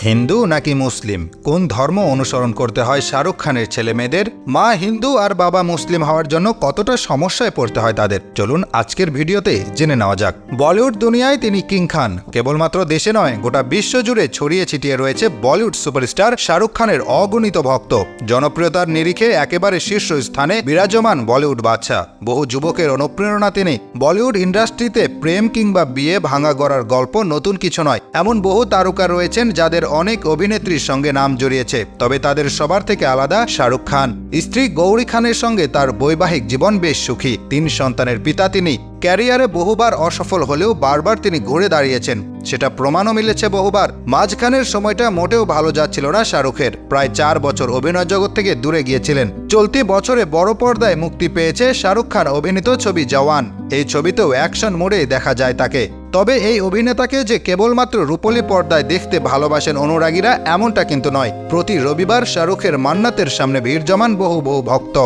হিন্দু নাকি মুসলিম, কোন ধর্ম অনুসরণ করতে হয় শাহরুখ খানের ছেলে মেয়েদের? মা হিন্দু আর বাবা মুসলিম হওয়ার জন্য কতটা সমস্যায় পড়তে হয় তাদের, চলুন আজকের ভিডিওতে জেনে নেওয়া যাক। বলিউড দুনিয়ায় তিনি কিং খান। কেবলমাত্র দেশে নয়, গোটা বিশ্ব জুড়ে ছড়িয়ে ছিটিয়ে রয়েছে বলিউড সুপারস্টার শাহরুখ খানের অগণিত ভক্ত। জনপ্রিয়তার নিরিখে একেবারে শীর্ষ স্থানে বিরাজমান বলিউড বাদশা। বহু যুবকের অনুপ্রেরণা তিনি। বলিউড ইন্ডাস্ট্রিতে প্রেম কিংবা বিয়ে ভাঙা গড়ার গল্প নতুন কিছু নয়। এমন বহু তারকা রয়েছেন যাদের অনেক অভিনেত্রীর সঙ্গে নাম জড়িয়েছে, তবে তাদের সবার থেকে আলাদা শাহরুখ খান। স্ত্রী গৌরী খানের সঙ্গে তার বৈবাহিক জীবন বেশ সুখী। 3 সন্তানের পিতা তিনি। ক্যারিয়ারে বহুবার অসফল হলেও বারবার তিনি ঘুরে দাঁড়িয়েছেন, সেটা প্রমাণও মিলেছে বহুবার। মাঝখানের সময়টা মোটেও ভালো যাচ্ছিল না শাহরুখের। প্রায় 4 বছর অভিনয় জগৎ থেকে দূরে গিয়েছিলেন। চলতি বছরে বড় পর্দায় মুক্তি পেয়েছে শাহরুখ খান অভিনীত ছবি জওয়ান। এই ছবিতেও অ্যাকশন মোডে দেখা যায় তাকে। তবে এই অভিনেতাকে যে কেবলমাত্র রূপলী পর্দায় দেখতে ভালোবাসেন অনুরাগীরা, এমনটা কিন্তু নয়। প্রতি রবিবার শাহরুখের মান্নাতের সামনে ভিড় জমান বহু ভক্ত।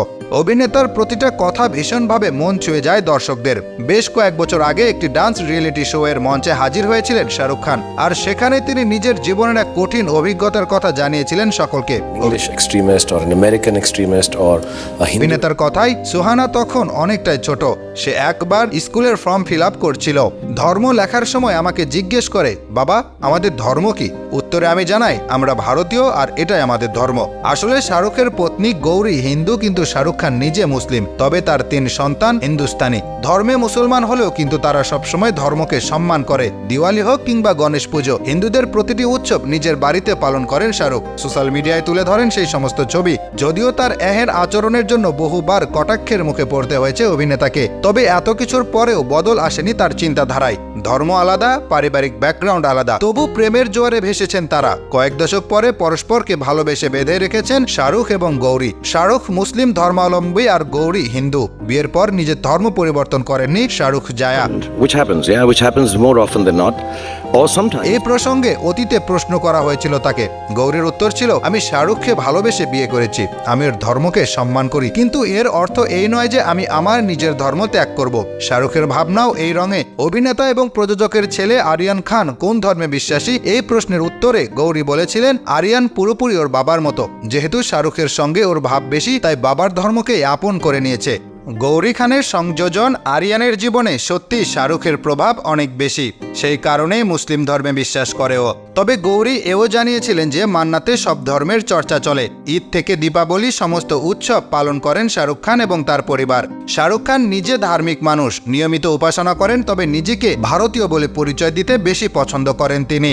অভিনেতার প্রতিটা কথা ভীষণভাবে মন ছুঁয়ে যায় দর্শকদের। বেশ কয়েক বছর আগে একটি ডান্স রিয়েলিটি শো এর মঞ্চে হাজির হয়েছিলেন শাহরুখ খান, আর সেখানে তিনি নিজের জীবনের এক কঠিন অভিজ্ঞতার কথা জানিয়েছিলেন সকলকে। অভিনেতার কথাই, সুহানা তখন অনেকটাই ছোট। সে একবার স্কুলের ফর্ম ফিল আপ করছিল। ধর্ম লেখার সময় আমাকে জিজ্ঞেস করে, বাবা আমাদের ধর্ম কি? উত্তরে আমি জানাই, আমরা ভারতীয় আর এটাই আমাদের ধর্ম। আসলে শাহরুখের পত্নী গৌরী হিন্দু, কিন্তু শাহরুখ খান নিজে মুসলিম। তবে তার 3 সন্তান হিন্দুস্তানি। ধর্মে মুসলমান হলেও কিন্তু তারা সবসময় ধর্মকে সম্মান করে। দিওয়ালি হোক কিংবা গণেশ পুজো, হিন্দুদের প্রতিটি উৎসব নিজের বাড়িতে পালন করেন শাহরুখ। সোশ্যাল মিডিয়ায় তুলে ধরেন সেই সমস্ত ছবি। যদিও তার এহেন আচরণের জন্য বহুবার কটাক্ষের মুখে পড়তে হয়েছে অভিনেতাকে, তবে এত কিছুর পরেও বদল আসেনি তার চিন্তাধারায়। ধর্ম আলাদা, পারিবারিক ব্যাকগ্রাউন্ড আলাদা, তবু প্রেমের জোয়ারে ভেসেছেন তারা। কয়েক দশক পরে পরস্পরকে ভালোবেসে বেঁধে রেখেছেন শাহরুখ এবং গৌরী। শাহরুখ মুসলিম ধর্মাবলম্বী আর গৌরী হিন্দু। বিয়ের পর নিজের ধর্ম পরিবর্তন করেননি শাহরুখ জায়া। এই প্রসঙ্গে অতীতে প্রশ্ন করা হয়েছিল তাকে। গৌরীর উত্তর ছিল, আমি শাহরুখকে ভালোবেসে বিয়ে করেছি, আমি ওর ধর্মকে সম্মান করি, কিন্তু এর অর্থ এই নয় যে আমি আমার নিজের ধর্ম ত্যাগ করব। শাহরুখের ভাবনাও এই রঙে। অভিনেতা এবং প্রযোজকের ছেলে আরিয়ান খান কোন ধর্মে বিশ্বাসী, এই প্রশ্নের উত্তরে গৌরী বলেছিলেন, আরিয়ান পুরোপুরি ওর বাবার মতো। যেহেতু শাহরুখের সঙ্গে ওর ভাব বেশি, তাই বাবার ধর্মকে আপন করে নিয়েছে। গৌরী খানের সংযোজন আরিয়ানের জীবনে সত্যি শাহরুখের প্রভাব অনেক বেশি, সেই কারণেই মুসলিম ধর্মে বিশ্বাস করে ও। তবে গৌরী এও জানিয়েছিলেন যে মান্নাতে সব ধর্মের চর্চা চলে। ঈদ থেকে দীপাবলি সমস্ত উৎসব পালন করেন শাহরুখ খান এবং তার পরিবার। শাহরুখ খান নিজে ধার্মিক মানুষ, নিয়মিত উপাসনা করেন, তবে নিজেকে ভারতীয় বলে পরিচয় দিতে বেশি পছন্দ করেন তিনি।